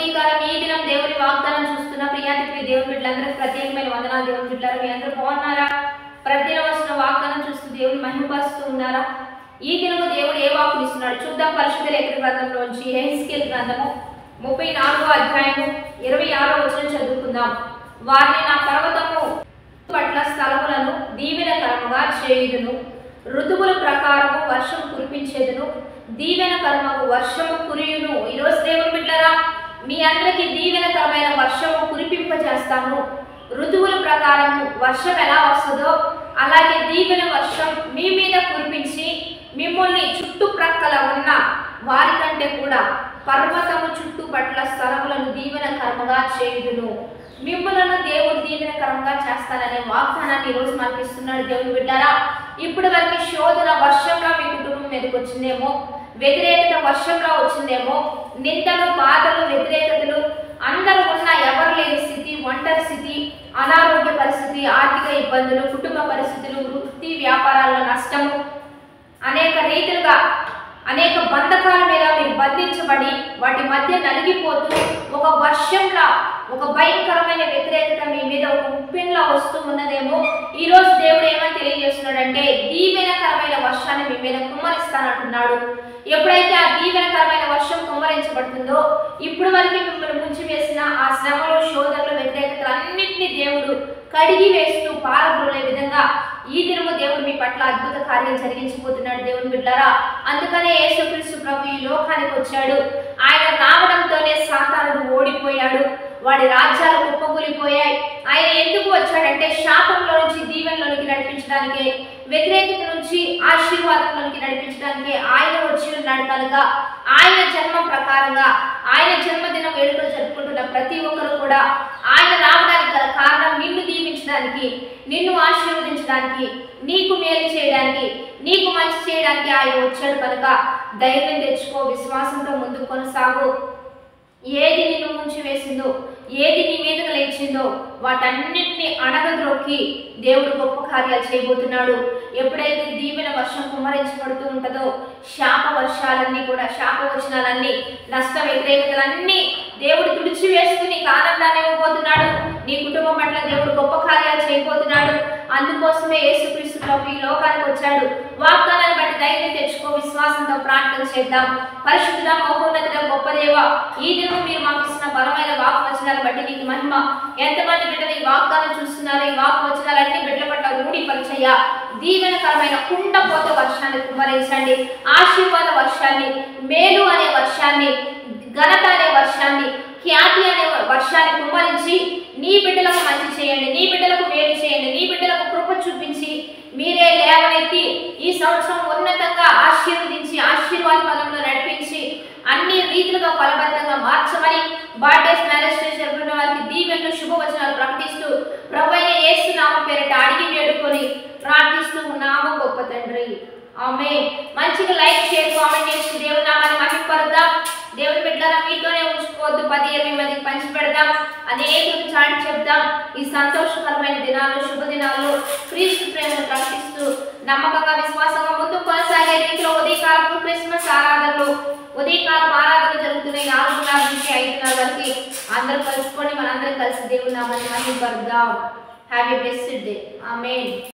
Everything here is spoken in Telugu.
ఉదయకాలం ఈ దినం దేవుని వాగ్దానం చూస్తున్న ప్రియాతికి దేవుని బిడ్డలందరికీ ప్రత్యేకమైన వందనాలు. దేవుని బిడ్డలారా, మీ అందరూ బాగున్నారా? ప్రతిదిన వస్తున్న వాగ్దానం చూస్తూ దేవుని మహిమపరుస్తూ ఉన్నారా? ఈ దినము దేవుడు ఏ వాక్కులు ఇస్తున్నాడు చూద్దాం. పరిశుద్ధ లేఖన గ్రంథంలోంచి యెహెజ్కేలు గ్రంథము 34వ అధ్యాయము 26వ వచనం చదువుకుందాం. వారిని నా పర్వతము పట్ల స్థలములను దీవెనకరముగా చేయుదును, ఋతువుల ప్రకారము వర్షం కురిపించేదును, దీవెనకరమగు వర్షము కురియును. ఈరోజు దేవుని బిడ్డలారా, మీ అందరికీ దీవెనకరమైన వర్షము కురిపింపజేస్తాను. ఋతువుల ప్రకారం వర్షం ఎలా వస్తుందో అలాగే దీవెన వర్షం మీ మీద కురిపించి మిమ్మల్ని చుట్టుప్రక్కల ఉన్న వారికంటే కూడా పర్వతము చుట్టుపట్ల స్థలములను దీవెనకరముగా చేయుదును. మిమ్మలను దేవుడు దీవెనకరంగా చేస్తాననే వాగ్దానాన్ని ఈరోజు మనకి ఇస్తున్నాడు. దేవుని బిడ్డారా, ఇప్పటి వరకు శోధన వర్షంలో మీ కుటుంబం మీదకి వచ్చిందేమో, వ్యతిరేకత వర్షంలో వచ్చిందేమో, నిందలు, బాధలు, వ్యతిరేకతలు అందరూ ఉన్న ఎవరు లేని స్థితి, ఒంటరి స్థితి, అనారోగ్య పరిస్థితి, ఆర్థిక ఇబ్బందులు, కుటుంబ పరిస్థితులు, వృత్తి వ్యాపారాల్లో నష్టము, అనేక రీతిలుగా అనేక బంధకాల మీద మీరు బంధించబడి వాటి మధ్య నలిగిపోతూ ఒక వర్షంలా ఒక భయంకరమైన వ్యతిరేకత మీ మీద ఒక ఉప్పెన్లా వస్తూ ఉన్నదేమో. ఈరోజు దేవుడు ఏమని తెలియజేస్తున్నాడంటే దీవెనకరమైన వర్షాన్ని మీ మీద కుమ్మరిస్తానంటున్నాడు. ఎప్పుడైతే ఆ దీవెనకరమైన వర్షం కుమ్మరించబడుతుందో ఇప్పుడు వరకు మిమ్మల్ని ముంచివేసిన ఆ శ్రమలు, శోధనలు, వ్యతిరేకతలు అన్నింటినీ దేవుడు కడిగి వేస్తూ పారద్రోలే విధంగా ఈ దినము దేవుడు మీ పట్ల అద్భుత కార్యం జరిగించబోతున్నాడు. దేవుని బిడ్డలారా, అందుకనే యేసుక్రీస్తు ప్రభు ఈ లోకానికి వచ్చాడు. ఆయన రావడంతోనే సాతానుడు ఓడిపోయాడు, వాడి రాజ్యాలు కుప్పకూలిపోయాయి. ఆయన ఎందుకు వచ్చాడంటే శాపంలో నుంచి దీవెనలోనికి నడిపించడానికి, వ్యతిరేకత నుంచి ఆశీర్వాదంలోనికి నడిపించడానికి ఆయన వచ్చి ఉన్నాడు. కనుక ఆయన జన్మ ప్రకారంగా ఆయన జన్మదినం వేడుకలు జరుపుకుంటున్న ప్రతి ఒక్కరు కూడా ఆయన రావడానికి గల కారణం నిన్ను దీవించడానికి, నిన్ను ఆశీర్వదించడానికి, నీకు మేలు చేయడానికి, నీకు మంచి చేయడానికి ఆయన వచ్చాడు. కనుక ధైర్యం తెచ్చుకో, విశ్వాసంతో ముందుకు కొనసాగు. ఏది నిన్ను ముంచి వేసిందో, ఏది నీ మీదకు లేచిందో వాటన్నిటిని అణగద్రొక్కి దేవుడు గొప్ప కార్యాలు చేయబోతున్నాడు. ఎప్పుడైతే దీవెన వర్షం కుమ్మరించబడుతూ ఉంటుందో శాప వర్షాలన్నీ కూడా, శాప వచనాలన్నీ, నష్ట వ్యతిరేకతలన్నీ దేవుడు తుడిచివేస్తూ నీకు ఆనందాన్ని ఇవ్వబోతున్నాడు. నీ కుటుంబం పట్ల దేవుడు గొప్ప కార్యాలు చేయబోతున్నాడు. అందుకోసమే యేసుక్రీస్తు ప్రభు ఈ లోకానికి వచ్చాడు. వాగ్దానాన్ని బట్టి ధైర్యం తెచ్చుకో, విశ్వాసంతో ప్రార్థన చేద్దాం. పరిశుద్ధుడా, మహోన్నతుడా, గొప్ప దేవ, ఈ దినం మీరు మాకు ఇస్తున్న బలమైన వాక్వచనాలను బట్టి నీకు మహిమ. ఎంతమంది బిడ్డలు ఈ వాగ్దానం చూస్తున్నారు, ఈ వాక్వచనాలన్నీ బిడ్డల పట్ల రూఢి పరిచయ దీవెనకరమైన కుండపోత వర్షాన్ని కుమ్మరించండి. ఆశీర్వాద వర్షాన్ని, మేలు అనే వర్షాన్ని, ఘనత అనే వర్షాన్ని, ఖ్యాతి అనే వర్షాన్ని కుమ్మరించి నీ బిడ్డలకు మంచి చేయండి, నీ బిడ్డలకు మేలు చేయండి, నీ బిడ్డలకు కృప చూపించి మీరే లేవనెత్తి ఈ సంవత్సరం ఉన్నతంగా ఆశీర్వదించి ఆశీర్వాద పదంలో నడిపించి అన్ని రీతిలుగా ఫలభరితంగా మార్చమని బర్త్డేస్, మ్యారేజ్ జరుపుకున్న వారికి దీవెనలు, శుభవచనాలు ప్రకటిస్తూ ప్రభువైన యేసు నామం పేరిట అడిగి వేడుకొని ప్రార్థిస్తూ ఉన్నాము గొప్ప తండ్రి, ఆమేన్. మంచిగా లైక్, షేర్, కామెంట్ చేసి దేవుని నామాన్ని మహిమపరుద్దాం. దేవుని బిడ్డలారా, మీతోనే ఉంచుకోవద్దు, 10-20 మందికి పంచి పెడదాం, అనేకులకు చాటి చెప్దాం. ఈ సంతోషకరమైన దినాల్లో, శుభదినాల్లో క్రీస్తు ప్రేమను ప్రకటిస్తూ నమ్మకంగా, విశ్వాసంగా ముందుకు కొనసాగే రీతిలో ఉదయకాలం క్రిస్మస్ ఆరాధనలు, ఉదయకాలం ఆరాధన జరుగుతున్నాయి. 4:30 నుంచి 5:30 వరకు అందరూ కలుసుకొని మనందరం కలిసి దేవుని నామాన్ని మహిమపరుద్దాం. Have a blessed day. Amen.